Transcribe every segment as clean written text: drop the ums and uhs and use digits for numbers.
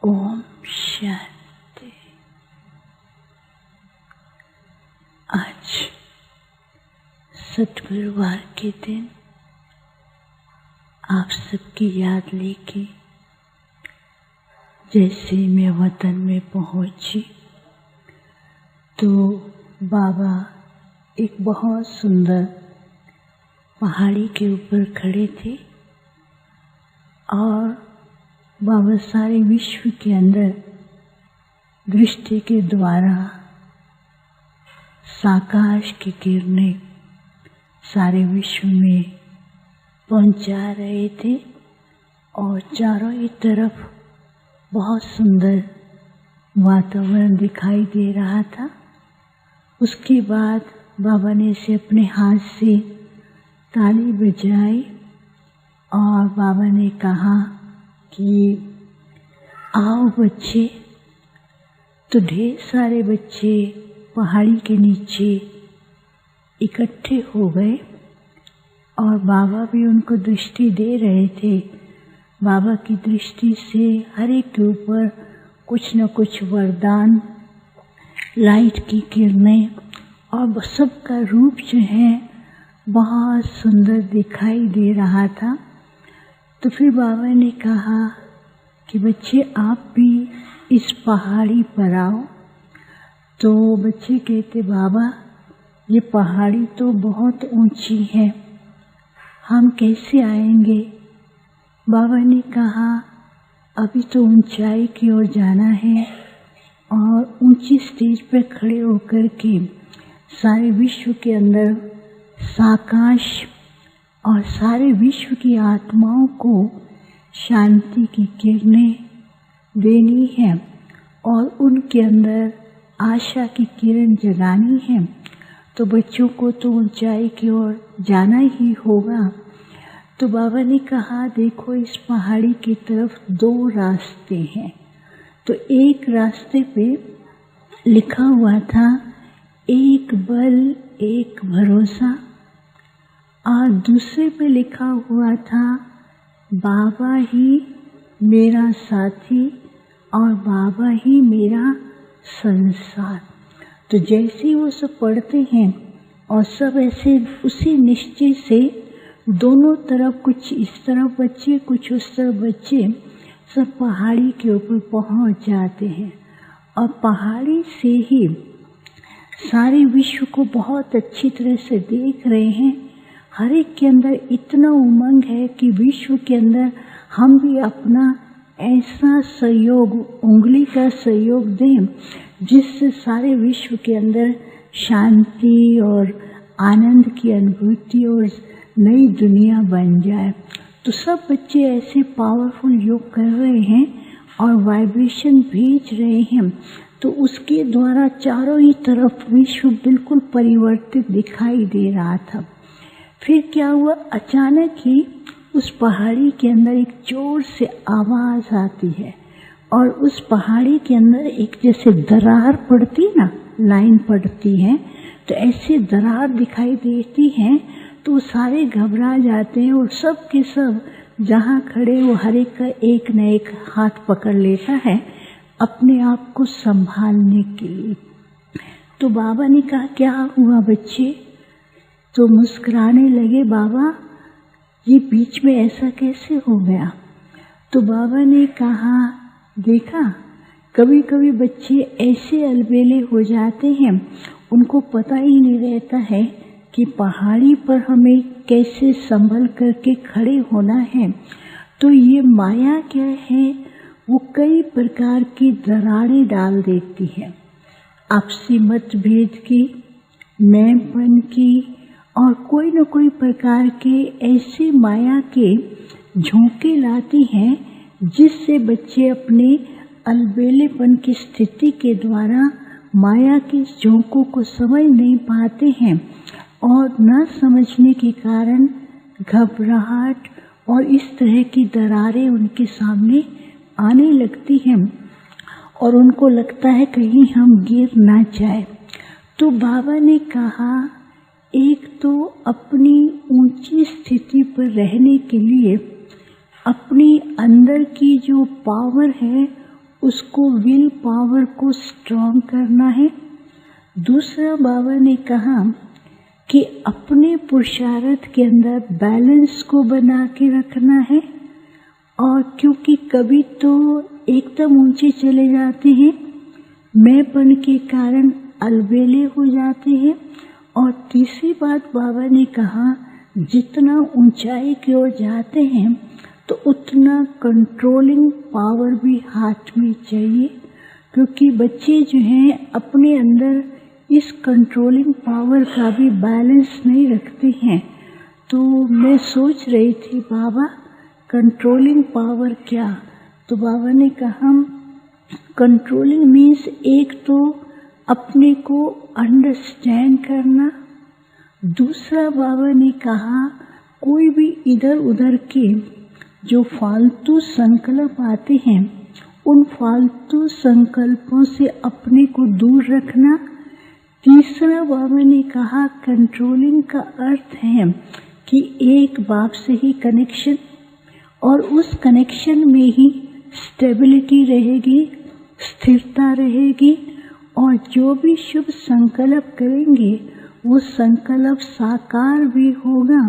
ओम शांति। आज सद्गुरुवार के दिन आप सबकी याद लेके जैसे मैं वतन में पहुंची तो बाबा एक बहुत सुंदर पहाड़ी के ऊपर खड़े थे और बाबा सारे विश्व के अंदर दृष्टि के द्वारा साकाश की किरणें सारे विश्व में पहुंचा रहे थे और चारों ही तरफ बहुत सुंदर वातावरण दिखाई दे रहा था। उसके बाद बाबा ने इसे अपने हाथ से ताली बजाई और बाबा ने कहा कि आओ बच्चे। तो ढेर सारे बच्चे पहाड़ी के नीचे इकट्ठे हो गए और बाबा भी उनको दृष्टि दे रहे थे। बाबा की दृष्टि से हर एक के ऊपर कुछ न कुछ वरदान, लाइट की किरणें और सबका रूप जो है बहुत सुंदर दिखाई दे रहा था। तो फिर बाबा ने कहा कि बच्चे आप भी इस पहाड़ी पर आओ। तो बच्चे कहते बाबा ये पहाड़ी तो बहुत ऊंची है, हम कैसे आएंगे। बाबा ने कहा अभी तो ऊंचाई की ओर जाना है और ऊंची स्टेज पर खड़े होकर के सारे विश्व के अंदर साकाश और सारे विश्व की आत्माओं को शांति की किरणें देनी है और उनके अंदर आशा की किरण जगानी है। तो बच्चों को तो ऊंचाई की ओर जाना ही होगा। तो बाबा ने कहा देखो इस पहाड़ी की तरफ दो रास्ते हैं। तो एक रास्ते पे लिखा हुआ था एक बल एक भरोसा और दूसरे पे लिखा हुआ था बाबा ही मेरा साथी और बाबा ही मेरा संसार। तो जैसे ही वो सब पढ़ते हैं और सब ऐसे उसी निश्चय से दोनों तरफ कुछ इस तरफ बच्चे कुछ उस तरफ बच्चे सब पहाड़ी के ऊपर पहुंच जाते हैं और पहाड़ी से ही सारे विश्व को बहुत अच्छी तरह से देख रहे हैं। हर एक के अंदर इतना उमंग है कि विश्व के अंदर हम भी अपना ऐसा सहयोग, उंगली का सहयोग दें जिससे सारे विश्व के अंदर शांति और आनंद की अनुभूति और नई दुनिया बन जाए। तो सब बच्चे ऐसे पावरफुल योग कर रहे हैं और वाइब्रेशन भेज रहे हैं। तो उसके द्वारा चारों ही तरफ विश्व बिल्कुल परिवर्तित दिखाई दे रहा था। फिर क्या हुआ, अचानक ही उस पहाड़ी के अंदर एक जोर से आवाज आती है और उस पहाड़ी के अंदर एक जैसे दरार पड़ती ना, लाइन पड़ती है, तो ऐसे दरार दिखाई देती है। तो सारे घबरा जाते हैं और सब के सब जहाँ खड़े वो हर एक का एक न एक हाथ पकड़ लेता है अपने आप को संभालने के लिए। तो बाबा ने कहा क्या हुआ बच्चे। तो मुस्कुराने लगे बाबा ये बीच में ऐसा कैसे हो गया। तो बाबा ने कहा देखा कभी कभी बच्चे ऐसे अलबेले हो जाते हैं, उनको पता ही नहीं रहता है कि पहाड़ी पर हमें कैसे संभल करके खड़े होना है। तो ये माया क्या है, वो कई प्रकार की दरारें डाल देती है, आपसी मतभेद की, मैंपन की और कोई न कोई प्रकार के ऐसे माया के झोंके लाती हैं जिससे बच्चे अपने अलबेलेपन की स्थिति के द्वारा माया के झोंकों को समझ नहीं पाते हैं और न समझने के कारण घबराहट और इस तरह की दरारें उनके सामने आने लगती हैं और उनको लगता है कहीं हम गिर ना जाए। तो बाबा ने कहा एक तो अपनी ऊंची स्थिति पर रहने के लिए अपनी अंदर की जो पावर है उसको विल पावर को स्ट्रॉन्ग करना है। दूसरा बाबा ने कहा कि अपने पुरुषार्थ के अंदर बैलेंस को बना के रखना है, और क्योंकि कभी तो एकदम ऊंचे चले जाते हैं, मैंपन के कारण अलबेले हो जाते हैं। और तीसरी बात बाबा ने कहा, जितना ऊंचाई की ओर जाते हैं तो उतना कंट्रोलिंग पावर भी हाथ में चाहिए, क्योंकि बच्चे जो हैं अपने अंदर इस कंट्रोलिंग पावर का भी बैलेंस नहीं रखते हैं। तो मैं सोच रही थी बाबा कंट्रोलिंग पावर क्या? तो बाबा ने कहा कंट्रोलिंग मीन्स एक तो अपने को अंडरस्टैंड करना। दूसरा बाबा ने कहा कोई भी इधर उधर के जो फालतू संकल्प आते हैं उन फालतू संकल्पों से अपने को दूर रखना। तीसरा बाबा ने कहा कंट्रोलिंग का अर्थ है कि एक बाप से ही कनेक्शन, और उस कनेक्शन में ही स्टेबिलिटी रहेगी, स्थिरता रहेगी, और जो भी शुभ संकल्प करेंगे वो संकल्प साकार भी होगा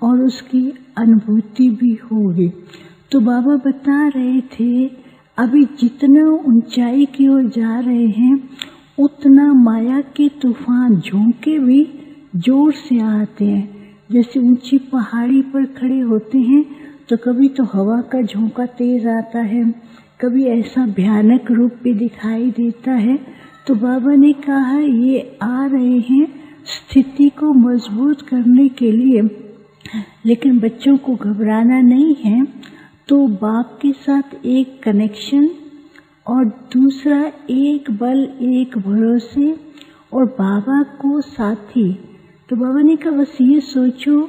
और उसकी अनुभूति भी होगी। तो बाबा बता रहे थे अभी जितना ऊंचाई की ओर जा रहे हैं उतना माया के तूफान झोंके भी जोर से आते हैं। जैसे ऊंची पहाड़ी पर खड़े होते हैं तो कभी तो हवा का झोंका तेज आता है, कभी ऐसा भयानक रूप भी दिखाई देता है। तो बाबा ने कहा ये आ रहे हैं स्थिति को मजबूत करने के लिए, लेकिन बच्चों को घबराना नहीं है। तो बाप के साथ एक कनेक्शन, और दूसरा एक बल एक भरोसे, और बाबा को साथी। तो बाबा ने कहा बस ये सोचो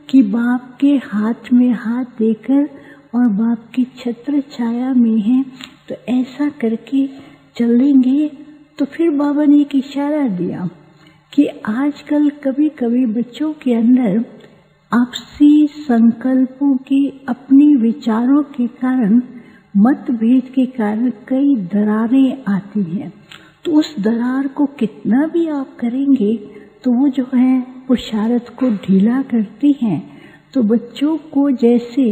कि बाप के हाथ में हाथ देकर और बाप की छत्र छाया में है, तो ऐसा करके चलेंगे। तो फिर बाबा ने एक इशारा दिया कि आजकल कभी कभी बच्चों के अंदर आपसी संकल्पों के, अपने विचारों के कारण, मतभेद के कारण कई दरारें आती हैं। तो उस दरार को कितना भी आप करेंगे तो वो जो है पुरुषार्थ को ढीला करती हैं। तो बच्चों को जैसे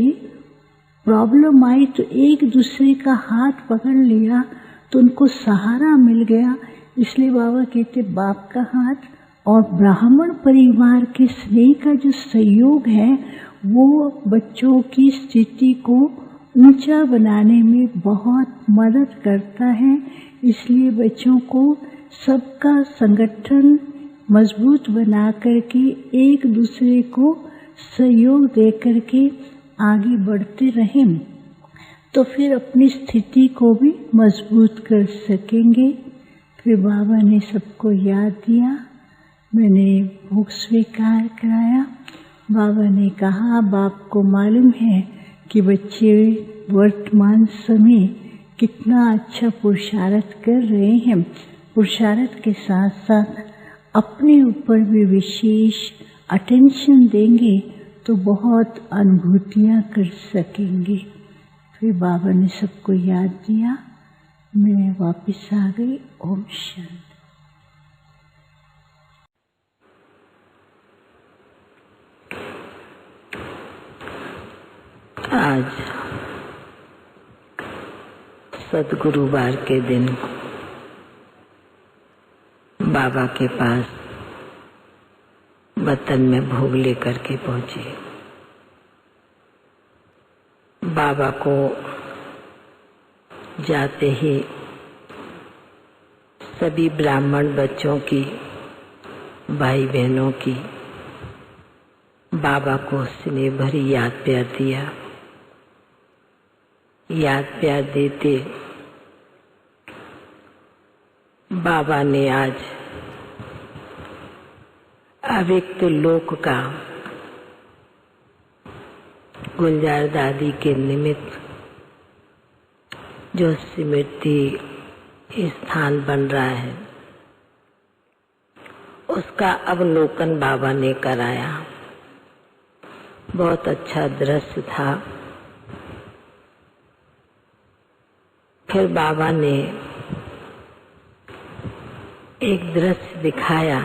प्रॉब्लम आई तो एक दूसरे का हाथ पकड़ लिया तो उनको सहारा मिल गया। इसलिए बाबा कहते बाप का हाथ और ब्राह्मण परिवार के स्नेह का जो सहयोग है वो बच्चों की स्थिति को ऊंचा बनाने में बहुत मदद करता है। इसलिए बच्चों को सबका संगठन मजबूत बना करके एक दूसरे को सहयोग दे करके आगे बढ़ते रहें तो फिर अपनी स्थिति को भी मजबूत कर सकेंगे। फिर बाबा ने सबको याद दिया, मैंने भोग स्वीकार कराया। बाबा ने कहा बाप को मालूम है कि बच्चे वर्तमान समय कितना अच्छा पुरुषार्थ कर रहे हैं। पुरुषार्थ के साथ साथ अपने ऊपर भी विशेष अटेंशन देंगे तो बहुत अनुभूतियाँ कर सकेंगे। फिर बाबा ने सबको याद दिया, मैं वापस आ गई। ओम शांति। आज सद्गुरुवार के दिन बाबा के पास वतन में भोग लेकर के पहुंचे। बाबा को जाते ही सभी ब्राह्मण बच्चों की, भाई बहनों की बाबा को स्नेह भरी याद प्यार दिया। याद प्यार देते बाबा ने आज अव्यक्त लोक का गुंजार दादी के निमित्त जो स्मृति स्थान बन रहा है उसका अवलोकन बाबा ने कराया। बहुत अच्छा दृश्य था। फिर बाबा ने एक दृश्य दिखाया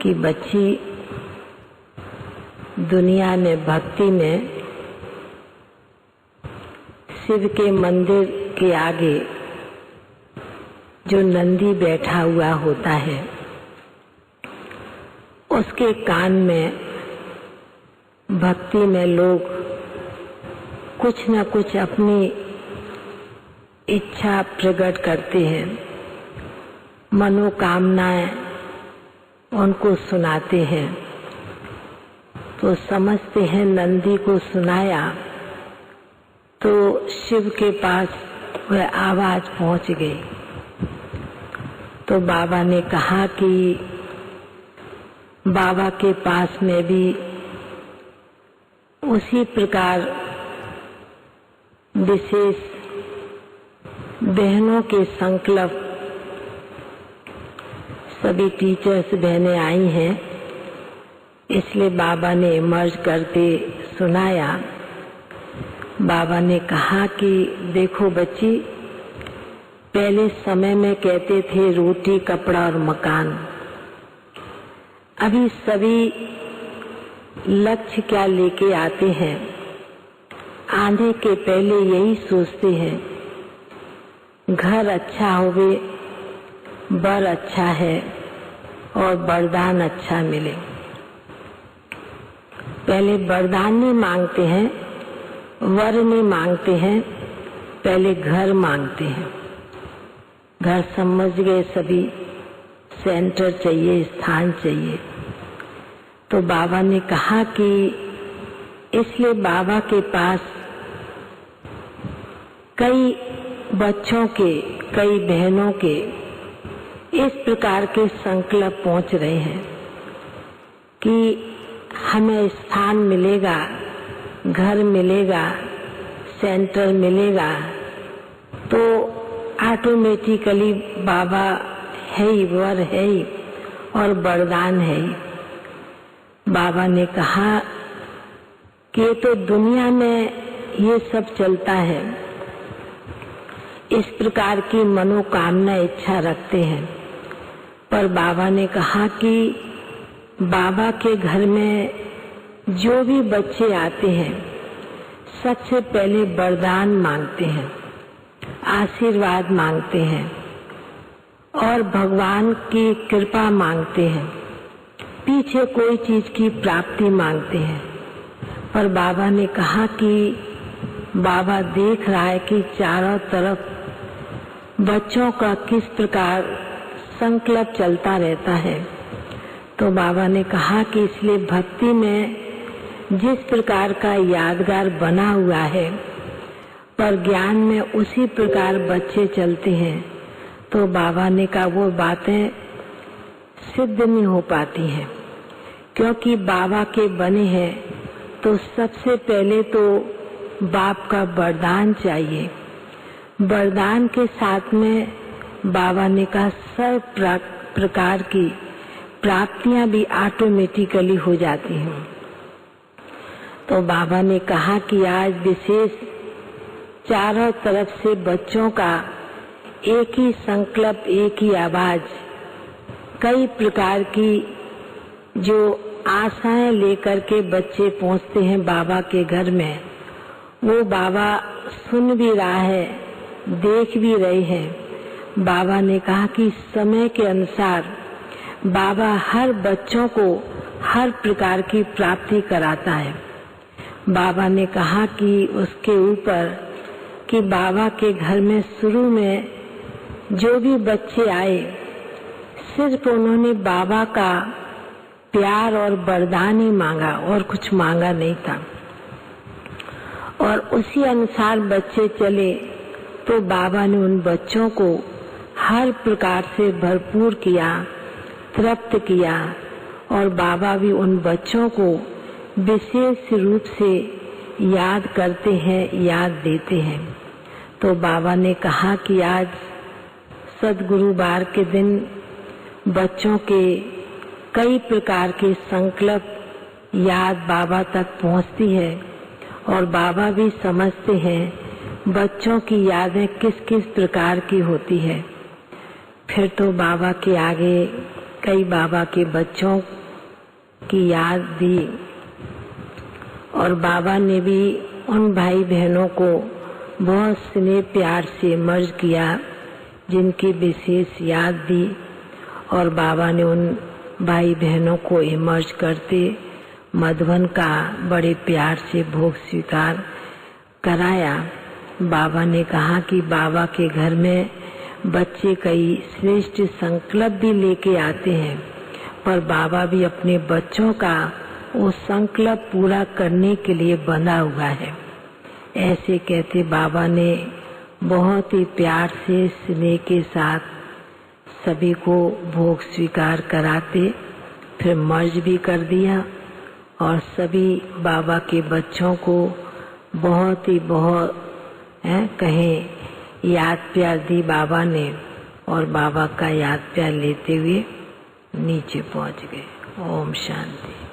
कि बच्ची दुनिया में भक्ति में शिव के मंदिर के आगे जो नंदी बैठा हुआ होता है उसके कान में भक्ति में लोग कुछ न कुछ अपनी इच्छा प्रकट करते हैं, मनोकामनाएं उनको सुनाते हैं। तो समझते हैं नंदी को सुनाया तो शिव के पास वह आवाज पहुंच गई। तो बाबा ने कहा कि बाबा के पास में भी उसी प्रकार विशेष बहनों के संकल्प सभी टीचर्स बहनें आई हैं, इसलिए बाबा ने मर्ज करके सुनाया। बाबा ने कहा कि देखो बच्ची, पहले समय में कहते थे रोटी कपड़ा और मकान, अभी सभी लक्ष्य क्या लेके आते हैं, आने के पहले यही सोचते हैं घर अच्छा होवे, बर अच्छा है और वरदान अच्छा मिले। पहले वरदान नहीं मांगते हैं, वर नहीं मांगते हैं, पहले घर मांगते हैं। घर समझ गए सभी, सेंटर चाहिए, स्थान चाहिए। तो बाबा ने कहा कि इसलिए बाबा के पास कई बच्चों के, कई बहनों के इस प्रकार के संकल्प पहुंच रहे हैं कि हमें स्थान मिलेगा, घर मिलेगा, सेंटर मिलेगा, तो ऑटोमेटिकली बाबा है ही, वर है ही और वरदान है ही। बाबा ने कहा कि ये तो दुनिया में ये सब चलता है, इस प्रकार की मनोकामना इच्छा रखते हैं, पर बाबा ने कहा कि बाबा के घर में जो भी बच्चे आते हैं सबसे पहले वरदान मांगते हैं, आशीर्वाद मांगते हैं और भगवान की कृपा मांगते हैं, पीछे कोई चीज की प्राप्ति मांगते हैं। पर बाबा ने कहा कि बाबा देख रहा है कि चारों तरफ बच्चों का किस प्रकार संकल्प चलता रहता है। तो बाबा ने कहा कि इसलिए भक्ति में जिस प्रकार का यादगार बना हुआ है, पर ज्ञान में उसी प्रकार बच्चे चलते हैं, तो बाबा ने कहा वो बातें सिद्ध नहीं हो पाती हैं, क्योंकि बाबा के बने हैं तो सबसे पहले तो बाप का वरदान चाहिए। वरदान के साथ में बाबा ने कहा सब प्रकार की प्राप्तियां भी ऑटोमेटिकली हो जाती हैं। तो बाबा ने कहा कि आज विशेष चारों तरफ से बच्चों का एक ही संकल्प, एक ही आवाज, कई प्रकार की जो आशाएं लेकर के बच्चे पहुंचते हैं बाबा के घर में, वो बाबा सुन भी रहा है, देख भी रहे हैं। बाबा ने कहा कि समय के अनुसार बाबा हर बच्चों को हर प्रकार की प्राप्ति कराता है। बाबा ने कहा कि उसके ऊपर कि बाबा के घर में शुरू में जो भी बच्चे आए, सिर्फ उन्होंने बाबा का प्यार और वरदान ही मांगा और कुछ मांगा नहीं था, और उसी अनुसार बच्चे चले तो बाबा ने उन बच्चों को हर प्रकार से भरपूर किया, तृप्त किया, और बाबा भी उन बच्चों को विशेष रूप से याद करते हैं, याद देते हैं। तो बाबा ने कहा कि आज सद्गुरुवार के दिन बच्चों के कई प्रकार के संकल्प याद बाबा तक पहुंचती है, और बाबा भी समझते हैं बच्चों की यादें किस किस प्रकार की होती है। फिर तो बाबा के आगे कई बाबा के बच्चों की याद दी और बाबा ने भी उन भाई बहनों को बहुत स्नेह प्यार से मर्ज किया जिनकी विशेष याद दी और बाबा ने उन भाई बहनों को इमर्ज करते मधुबन का बड़े प्यार से भोग स्वीकार कराया। बाबा ने कहा कि बाबा के घर में बच्चे कई श्रेष्ठ संकल्प भी लेके आते हैं, पर बाबा भी अपने बच्चों का वो संकल्प पूरा करने के लिए बंधा हुआ है। ऐसे कहते बाबा ने बहुत ही प्यार से स्नेह के साथ सभी को भोग स्वीकार कराते, फिर मर्ज भी कर दिया और सभी बाबा के बच्चों को बहुत ही बहुत कहें याद प्यार दी बाबा ने और बाबा का याद प्यार लेते हुए नीचे पहुंच गए। ओम शांति।